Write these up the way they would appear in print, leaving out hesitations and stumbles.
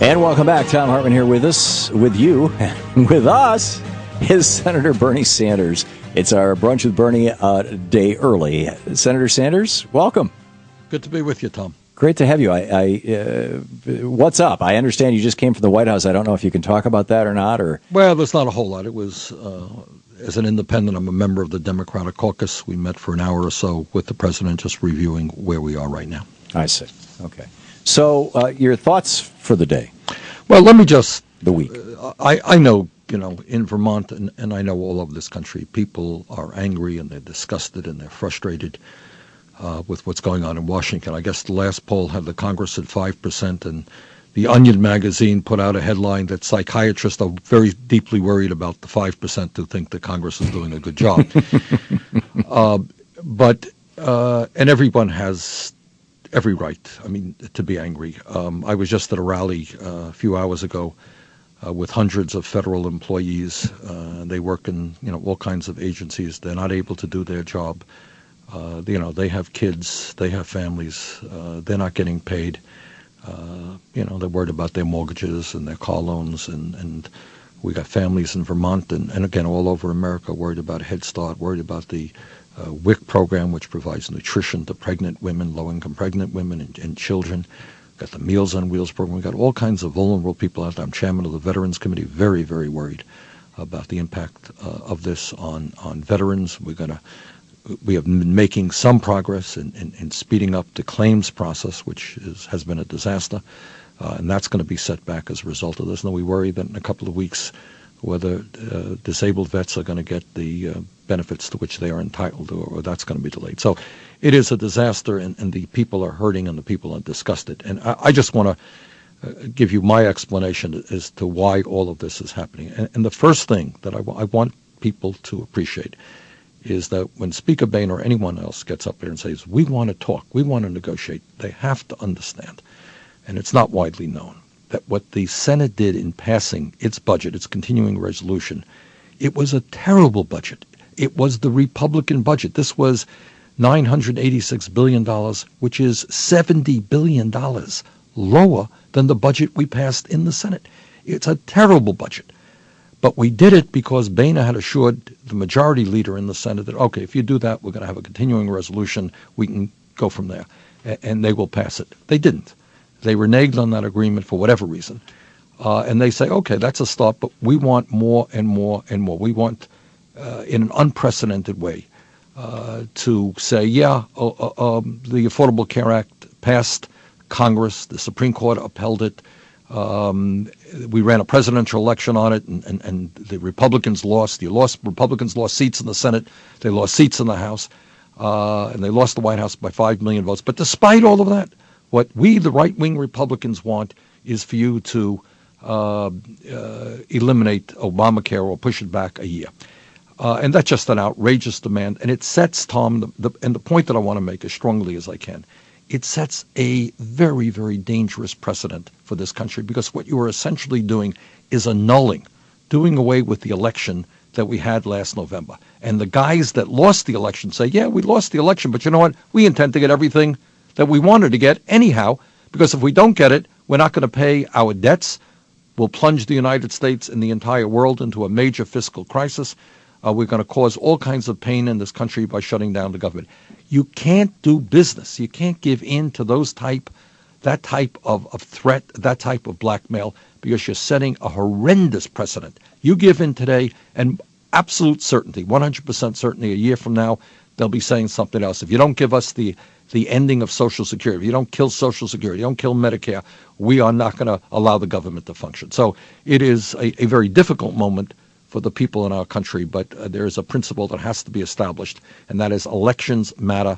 And welcome back. Thom Hartmann here with us, with you, and with us is Senator Bernie Sanders. It's our Brunch with Bernie day early. Senator Sanders, welcome. Good to be with you, Tom. Great to have you. What's up? I understand you just came from the White House. I don't know if you can talk about that or not. Well, there's not a whole lot. It was, as an independent, I'm a member of the Democratic caucus. We met for an hour or so with the president, just reviewing where we are right now. I see. Okay. So your thoughts for the day? Well, let me just... The week. I know, in Vermont, and I know all over this country, people are angry and they're disgusted and they're frustrated with what's going on in Washington. I guess the last poll had the Congress at 5%, and the Onion magazine put out a headline that psychiatrists are very deeply worried about the 5% who think the Congress is doing a good job. And everyone has every right, to be angry. I was just at a rally a few hours ago with hundreds of federal employees. They work in all kinds of agencies. They're not able to do their job. They have kids, they have families. They're not getting paid. They're worried about their mortgages and their car loans, and we got families in Vermont and again all over America worried about Head Start, worried about the WIC program, which provides nutrition to pregnant women, low-income pregnant women and children. Got the Meals on Wheels program. We got all kinds of vulnerable people out there. I'm chairman of the Veterans Committee, very, very worried about the impact of this on veterans. We have been making some progress in speeding up the claims process, which has been a disaster, and that's going to be set back as a result of this. And we worry that in a couple of weeks, whether disabled vets are going to get the benefits to which they are entitled, or that's going to be delayed. So it is a disaster, and the people are hurting, and the people are disgusted. And I just want to give you my explanation as to why all of this is happening. And the first thing that I want people to appreciate is that when Speaker Boehner or anyone else gets up there and says, we want to talk, we want to negotiate, they have to understand, and it's not widely known, that what the Senate did in passing its budget, its continuing resolution, it was a terrible budget. It was the Republican budget. This was $986 billion, which is $70 billion lower than the budget we passed in the Senate. It's a terrible budget. But we did it because Boehner had assured the majority leader in the Senate that, okay, if you do that, we're going to have a continuing resolution. We can go from there, and they will pass it. They didn't. They reneged on that agreement for whatever reason. And they say, okay, that's a start, but we want more and more and more. We want, in an unprecedented way, to say, the Affordable Care Act passed Congress, the Supreme Court upheld it, we ran a presidential election on it, and the Republicans lost. Republicans lost seats in the Senate. They lost seats in the House, and they lost the White House by 5 million votes. But despite all of that, what we, the right-wing Republicans, want is for you to eliminate Obamacare or push it back a year. And that's just an outrageous demand. And it sets, Tom, and the point that I want to make as strongly as I can, it sets a very, very dangerous precedent for this country, because what you are essentially doing is doing away with the election that we had last November. And the guys that lost the election say, yeah, we lost the election, but you know what? We intend to get everything that we wanted to get anyhow, because if we don't get it, we're not going to pay our debts. We'll plunge the United States and the entire world into a major fiscal crisis. We're going to cause all kinds of pain in this country by shutting down the government. You can't do business. You can't give in to that type of threat, that type of blackmail, because you're setting a horrendous precedent. You give in today, and absolute certainty, 100% certainty, a year from now, they'll be saying something else. If you don't give us the ending of Social Security, if you don't kill Social Security, you don't kill Medicare, we are not going to allow the government to function. So it is a very difficult moment for the people in our country, but there is a principle that has to be established, and that is elections matter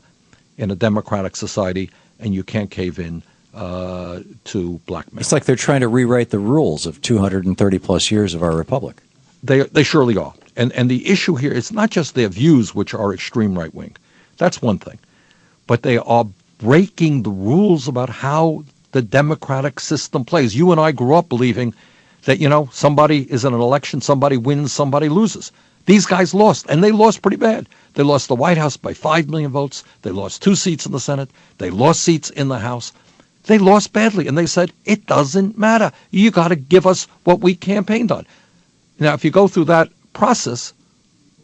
in a democratic society, and you can't cave in to blackmail. It's like they're trying to rewrite the rules of 230 plus years of our republic. They surely are. And the issue here is not just their views, which are extreme right wing. That's one thing. But they are breaking the rules about how the democratic system plays. You and I grew up believing that, somebody is in an election, somebody wins, somebody loses. These guys lost, and they lost pretty bad. They lost the White House by 5 million votes. They lost 2 seats in the Senate. They lost seats in the House. They lost badly, and they said, it doesn't matter. You got to give us what we campaigned on. Now, if you go through that process,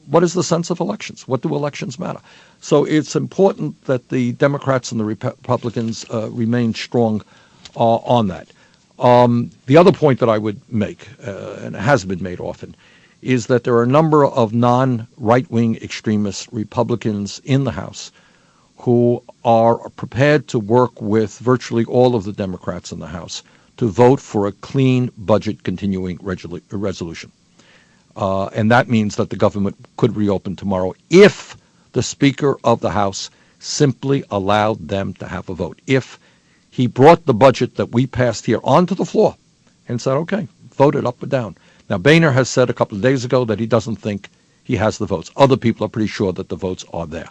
what is the sense of elections? What do elections matter? So it's important that the Democrats and the Republicans remain strong on that. The other point that I would make, and it has been made often, is that there are a number of non-right-wing extremist Republicans in the House who are prepared to work with virtually all of the Democrats in the House to vote for a clean budget continuing resolution. And that means that the government could reopen tomorrow if the Speaker of the House simply allowed them to have a vote. If he brought the budget that we passed here onto the floor and said, okay, vote it up or down. Now, Boehner has said a couple of days ago that he doesn't think he has the votes. Other people are pretty sure that the votes are there.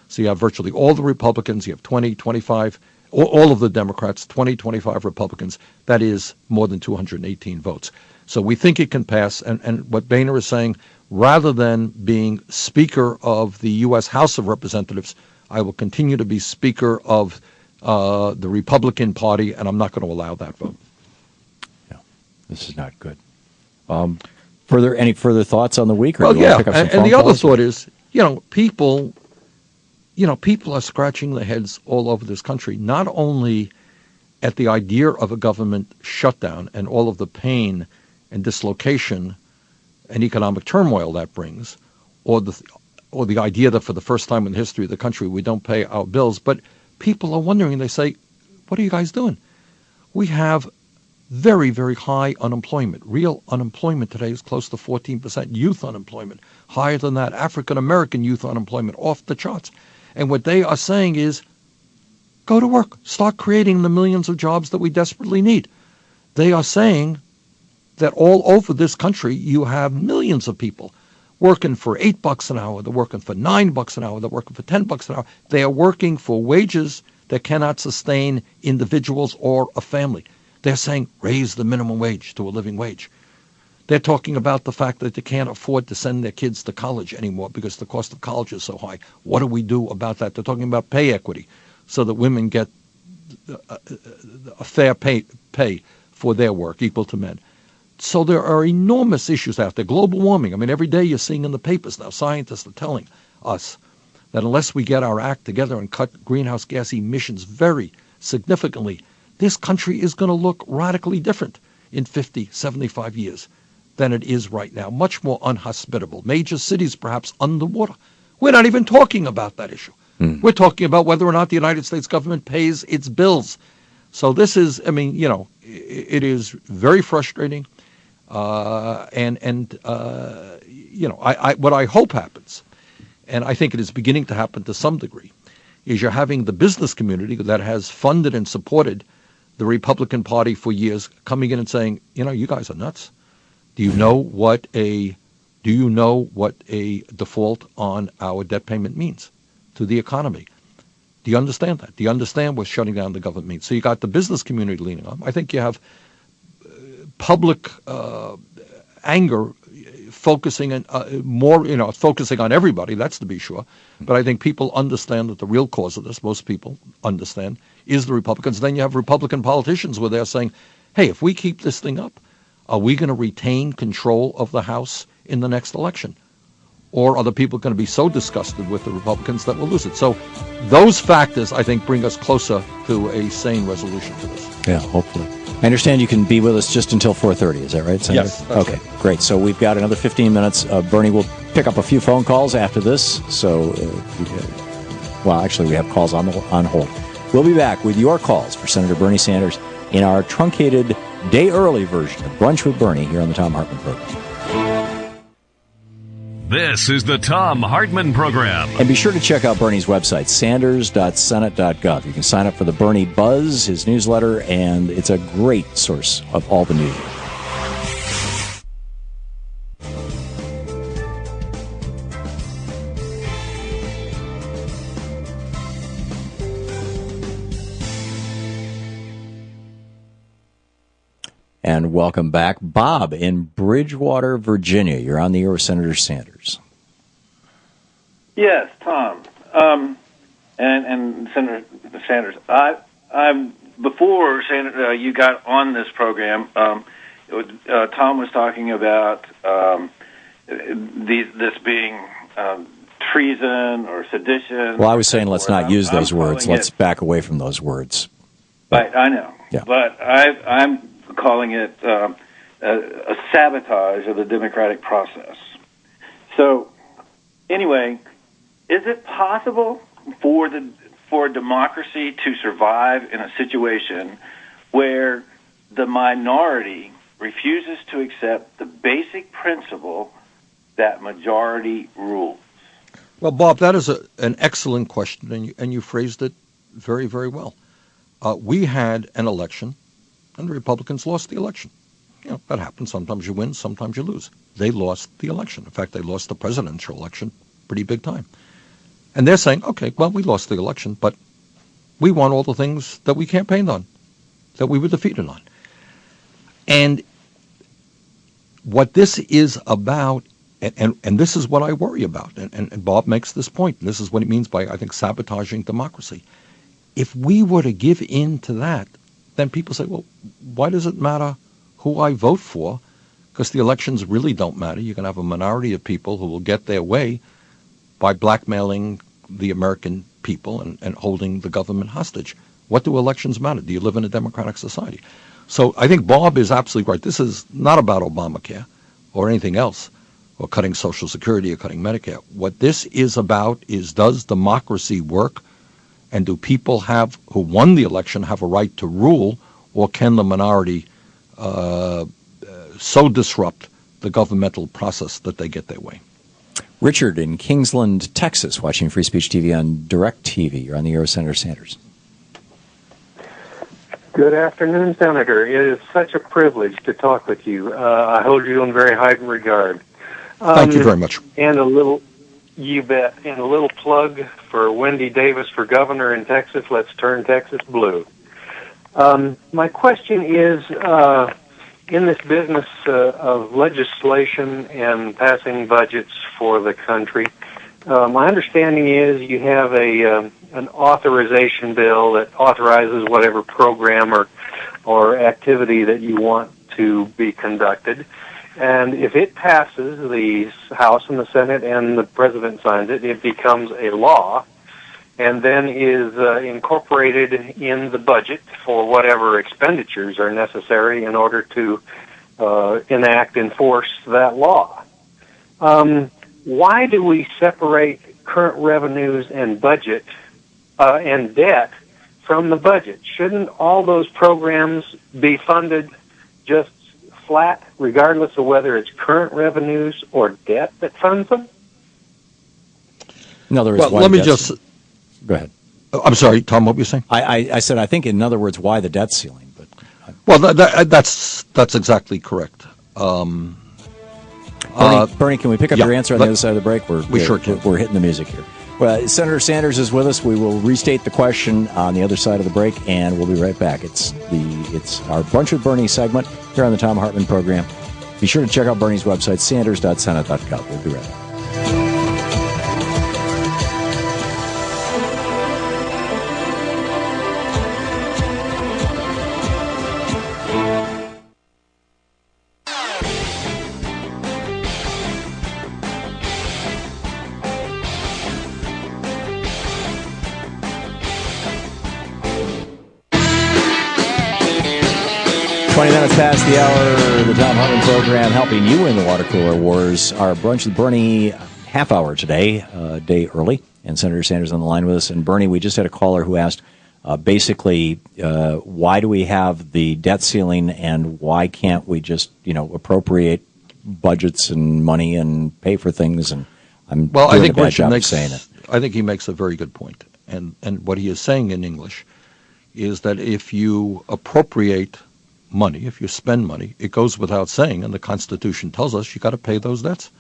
So you have virtually all the Republicans, you have 20, 25, all of the Democrats, 20, 25 Republicans. That is more than 218 votes. So we think it can pass. And what Boehner is saying, rather than being Speaker of the U.S. House of Representatives, I will continue to be Speaker of the Republican Party, and I'm not going to allow that vote. No, this is not good. Any further thoughts on the week? Or well, yeah, pick up some and the other calls? thought is, people are scratching their heads all over this country, not only at the idea of a government shutdown and all of the pain and dislocation and economic turmoil that brings, or the idea that for the first time in the history of the country we don't pay our bills, but people are wondering, they say, what are you guys doing? We have very, very high unemployment. Real unemployment today is close to 14%. Youth unemployment, higher than that. African-American youth unemployment, off the charts. And what they are saying is, go to work. Start creating the millions of jobs that we desperately need. They are saying that all over this country, you have millions of people working for $8 an hour. They're working for $9 an hour. They're working for $10 an hour. They are working for wages that cannot sustain individuals or a family. They're saying, raise the minimum wage to a living wage. They're talking about the fact that they can't afford to send their kids to college anymore because the cost of college is so high. What do we do about that? They're talking about pay equity so that women get a fair pay for their work equal to men. So there are enormous issues out there. Global warming. I mean, every day you're seeing in the papers now, scientists are telling us that unless we get our act together and cut greenhouse gas emissions very significantly, this country is going to look radically different in 50, 75 years than it is right now. Much more unhospitable. Major cities perhaps underwater. We're not even talking about that issue. We're talking about whether or not the United States government pays its bills. So this is, it is very frustrating. What I hope happens, and I think it is beginning to happen to some degree, is you're having the business community that has funded and supported the Republican Party for years coming in and saying, you guys are nuts. Do you know what a default on our debt payment means to the economy? Do you understand that? Do you understand what shutting down the government means? So you got the business community leaning on. I think you have public anger focusing focusing on everybody. That's to be sure. But I think people understand that the real cause of this, most people understand, is the Republicans. Then you have Republican politicians where they're saying, hey, if we keep this thing up, are we going to retain control of the House in the next election? Or are the people going to be so disgusted with the Republicans that we'll lose it? So those factors, I think, bring us closer to a sane resolution to this. Yeah, hopefully. I understand you can be with us just until 4:30. Is that right, Senator? Yes. That's okay, right. Great. So we've got another 15 minutes. Bernie will pick up a few phone calls after this. So, actually, we have calls on hold. We'll be back with your calls for Senator Bernie Sanders in our truncated day early version of Brunch with Bernie here on the Thom Hartmann Program. This is the Thom Hartmann Program. And be sure to check out Bernie's website, sanders.senate.gov. You can sign up for the Bernie Buzz, his newsletter, and it's a great source of all the news. And welcome back. Bob in Bridgewater, Virginia. You're on the air with Senator Sanders. Yes, Tom. And Senator Sanders. I'm before you got on this program, Tom was talking about this being treason or sedition. Well, I was saying let's not use those words. Let's back away from those words. Right, I know. Yeah. But I'm calling it a sabotage of the democratic process. So, anyway, is it possible for democracy to survive in a situation where the minority refuses to accept the basic principle that majority rules? Well, Bob, that is an excellent question, and you phrased it very, very well. We had an election, and the Republicans lost the election. You know, that happens. Sometimes you win, sometimes you lose. They lost the election. In fact, they lost the presidential election pretty big time. And they're saying, okay, well, we lost the election, but we won all the things that we campaigned on, that we were defeated on. And what this is about, and this is what I worry about, and Bob makes this point, and this is what he means by, I think, sabotaging democracy. If we were to give in to that, then people say, well, why does it matter who I vote for? Because the elections really don't matter. You can have a minority of people who will get their way by blackmailing the American people and holding the government hostage. What do elections matter? Do you live in a democratic society? So I think Bob is absolutely right. This is not about Obamacare or anything else, or cutting Social Security or cutting Medicare. What this is about is, does democracy work? And do people who won the election have a right to rule, or can the minority so disrupt the governmental process that they get their way? Richard in Kingsland, Texas, watching Free Speech TV on Direct TV. You're on the air with Senator Sanders. Good afternoon, Senator. It is such a privilege to talk with you. I hold you in very high regard. Thank you very much. And you bet. And a little plug for Wendy Davis for governor in Texas. Let's turn Texas blue. My question is, in this business of legislation and passing budgets for the country, my understanding is you have an authorization bill that authorizes whatever program or activity that you want to be conducted. And if it passes the House and the Senate and the President signs it, it becomes a law and then is incorporated in the budget for whatever expenditures are necessary in order to enforce that law. Why do we separate current revenues and budget and debt from the budget? Shouldn't all those programs be funded just flat, regardless of whether it's current revenues or debt that funds them? In other words, well, let me just go ahead. I'm sorry, Tom. What were you saying? I said I think, in other words, why the debt ceiling? But well, that's exactly correct. Bernie, can we pick up your answer on the other side of the break? We sure can. We're hitting the music here. Well, Senator Sanders is with us. We will restate the question on the other side of the break, and we'll be right back. It's our Brunch with Bernie segment here on the Thom Hartmann Program. Be sure to check out Bernie's website, sanders.senate.gov. We'll be right back. Past the hour, the Thom Hartmann Program, helping you win the water cooler wars. Our Brunch with Bernie half hour today, a day early, and Senator Sanders on the line with us. And Bernie, we just had a caller who asked, basically, why do we have the debt ceiling, and why can't we just, appropriate budgets and money and pay for things? And I think Richard I think he makes a very good point. And what he is saying in English is that if you appropriate money, if you spend money, it goes without saying, and the Constitution tells us you got to pay those debts.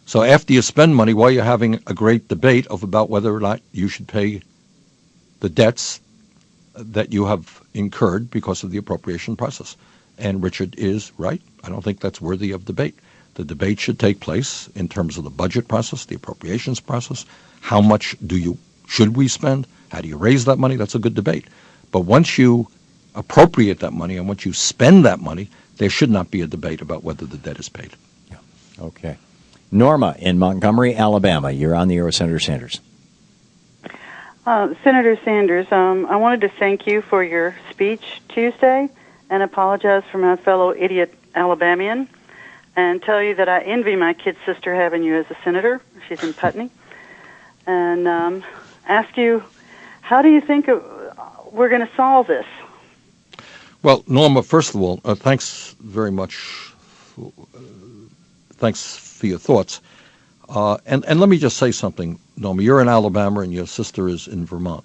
So after you spend money, while you're having a great debate about whether or not you should pay the debts that you have incurred because of the appropriation process. And Richard is right. I don't think that's worthy of debate. The debate should take place in terms of the budget process, the appropriations process. How much should we spend? How do you raise that money? That's a good debate. But once you appropriate that money and once you spend that money, there should not be a debate about whether the debt is paid. Yeah. Okay. Norma in Montgomery, Alabama. You're on the air with Senator Sanders. Senator Sanders, I wanted to thank you for your speech Tuesday and apologize for my fellow idiot Alabamian and tell you that I envy my kid sister having you as a senator. She's in Putney. And ask you, how do you think we're going to solve this? Well, Norma, first of all, thanks very much. Thanks for your thoughts. And let me just say something, Norma. You're in Alabama and your sister is in Vermont.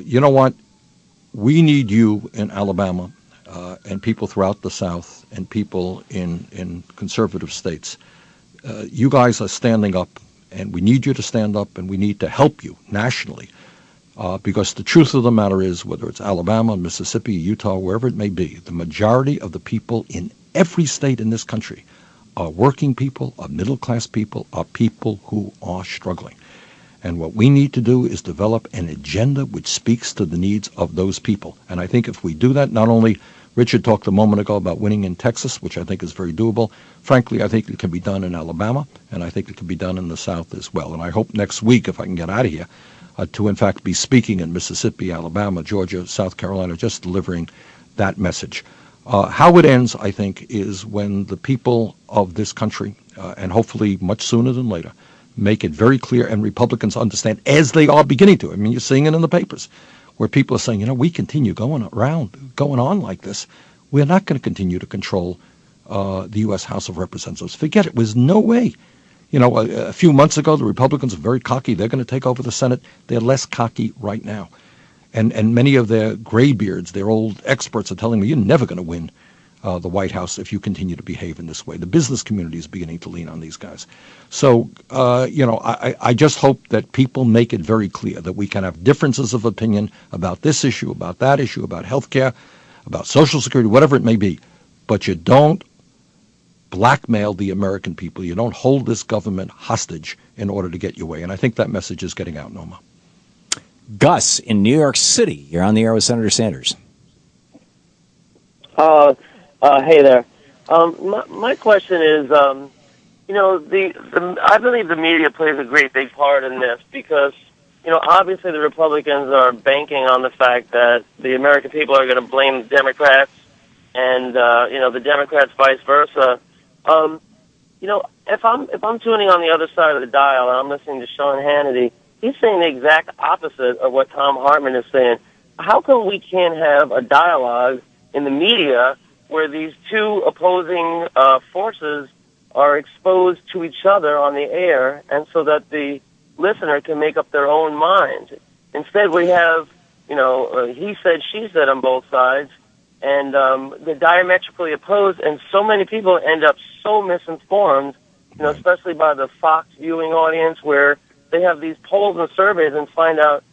You know what? We need you in Alabama and people throughout the South and people in conservative states. You guys are standing up, and we need you to stand up, and we need to help you nationally. Because the truth of the matter is, whether it's Alabama, Mississippi, Utah, wherever it may be, the majority of the people in every state in this country are working people, are middle-class people, are people who are struggling. And what we need to do is develop an agenda which speaks to the needs of those people. And I think if we do that, not only Richard talked a moment ago about winning in Texas, which I think is very doable. Frankly, I think it can be done in Alabama, and I think it can be done in the South as well. And I hope next week, if I can get out of here, to in fact be speaking in Mississippi, Alabama, Georgia, South Carolina, just delivering that message. How it ends, I think, is when the people of this country, and hopefully much sooner than later, make it very clear and Republicans understand, as they are beginning to. I mean, you're seeing it in the papers, where people are saying, we continue going on like this. We're not going to continue to control the U.S. House of Representatives. Forget it. There's no way. A few months ago, the Republicans were very cocky. They're going to take over the Senate. They're less cocky right now. And many of their graybeards, their old experts, are telling me, you're never going to win the White House if you continue to behave in this way. The business community is beginning to lean on these guys. So, I just hope that people make it very clear that we can have differences of opinion about this issue, about that issue, about health care, about Social Security, whatever it may be. But you don't blackmail the American people. You don't hold this government hostage in order to get your way. And I think that message is getting out, Norma. Gus in New York City. You're on the air with Senator Sanders. Hey there. My question is, I believe the media plays a great big part in this because, obviously the Republicans are banking on the fact that the American people are going to blame the Democrats and, the Democrats vice versa. If I'm tuning on the other side of the dial and I'm listening to Sean Hannity, he's saying the exact opposite of what Thom Hartmann is saying. How come we can't have a dialogue in the media where these two opposing forces are exposed to each other on the air and so that the listener can make up their own mind? Instead, we have, he said, she said on both sides, and they're diametrically opposed, and so many people end up so misinformed, especially by the Fox viewing audience, where they have these polls and surveys and find out,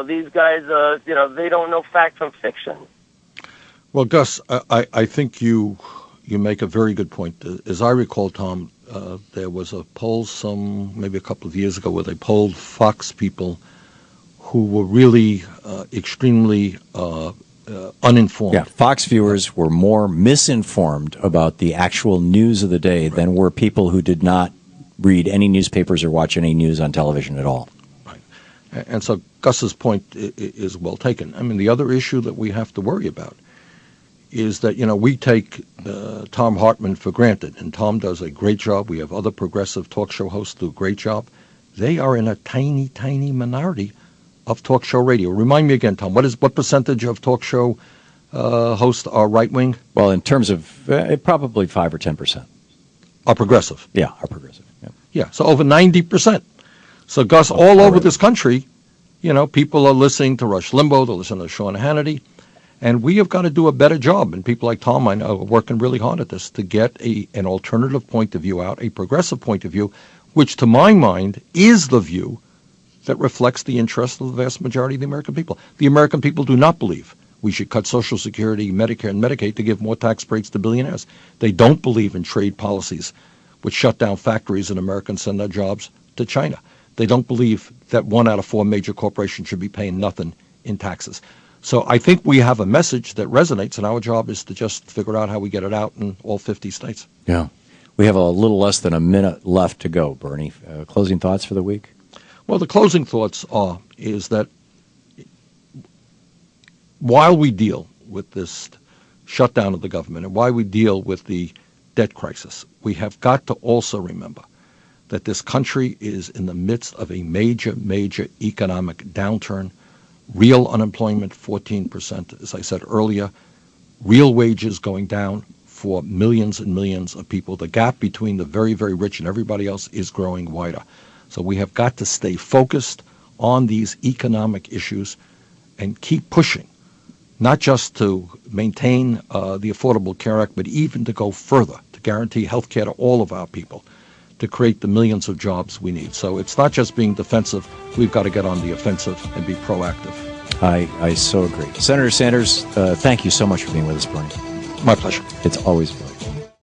these guys, they don't know fact from fiction. Well, Gus, I think you make a very good point. As I recall, Tom, there was a poll maybe a couple of years ago where they polled Fox people who were really extremely uninformed. Yeah, Fox viewers were more misinformed about the actual news of the day than were people who did not read any newspapers or watch any news on television at all. Right. And so Gus's point is well taken. I mean, the other issue that we have to worry about is that, we take Thom Hartmann for granted, and Tom does a great job. We have other progressive talk show hosts do a great job. They are in a tiny, tiny minority of talk show radio. Remind me again, Tom, what percentage of talk show hosts are right-wing? Well, in terms of probably 5 or 10%. Are progressive? Yeah, are progressive. Yeah, so over 90%. So, Gus, all over this country, people are listening to Rush Limbaugh, they're listening to Sean Hannity, and we have got to do a better job, and people like Tom, I know, are working really hard at this, to get an alternative point of view out, a progressive point of view, which to my mind is the view that reflects the interests of the vast majority of the American people. The American people do not believe we should cut Social Security, Medicare, and Medicaid to give more tax breaks to billionaires. They don't believe in trade policies which shut down factories and Americans send their jobs to China. They don't believe that 1 out of 4 major corporations should be paying nothing in taxes. So I think we have a message that resonates, and our job is to just figure out how we get it out in all 50 states. Yeah. We have a little less than a minute left to go, Bernie. Closing thoughts for the week? Well, the closing thoughts is that while we deal with this shutdown of the government and while we deal with the debt crisis, we have got to also remember that this country is in the midst of a major, major economic downturn. Real unemployment, 14%, as I said earlier. Real wages going down for millions and millions of people. The gap between the very, very rich and everybody else is growing wider. So we have got to stay focused on these economic issues and keep pushing, not just to maintain the Affordable Care Act, but even to go further, to guarantee health care to all of our people, to create the millions of jobs we need. So it's not just being defensive. We've got to get on the offensive and be proactive. I so agree. Senator Sanders, thank you so much for being with us, Bernie. My pleasure. It's always fun.